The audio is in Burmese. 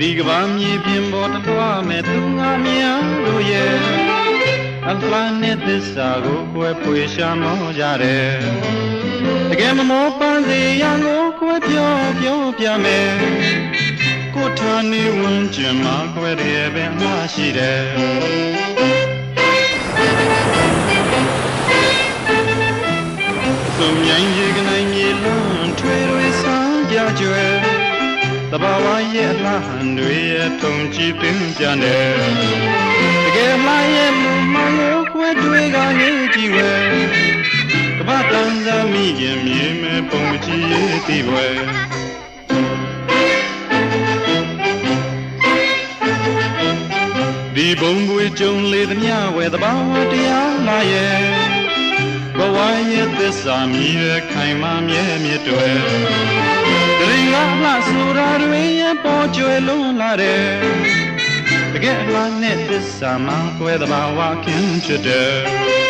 ဒီကဘာမြေပြင်ပေါ်တလွှားမဲ့သူငါများတို့ရဲ့အလားနဲ့သစ္စာကိုကွယ်ဖွေရှာမောကြတယ်တကယ်မမောပန်းစေရန်ကိုကွယ်ပြောပြမယ်ကိုထားနေဝင်ကျင်မှာကွယ်တယ်ပဲအမှားရှိတယ်သုံးမြိုင်ရေကနိုင်မြေလွန်ထွေတွေဆန်းပြကျွဲတဘာဝရဲ့အလားဟန်တွေရဲ့ထုံကြည့်ပင်ပြန်တယ်တကယ်မှရဲ့လူမှန်ကိုခွဲတွေကနေကြည့်ဝဲကဘာတန်သာမိခင်မြေမဲ့ပုံကြည့်ရသည်ဝဲဒီဘုံပွေကြုံလေသမျှဝဲတဘာဝတရားလာရဲ့ဘဝရဲ့သစ္စာမြည်ရခိုင်မှမြဲမြတ်တွေတရင်ကလှဆိုတာတွေရဲ့ပေါ်ကျွယ်လွန်လာတယ်တကယ်အလားနဲ့သစ္စာမှကွဲသဘာဝခင်ဖြစ်တယ်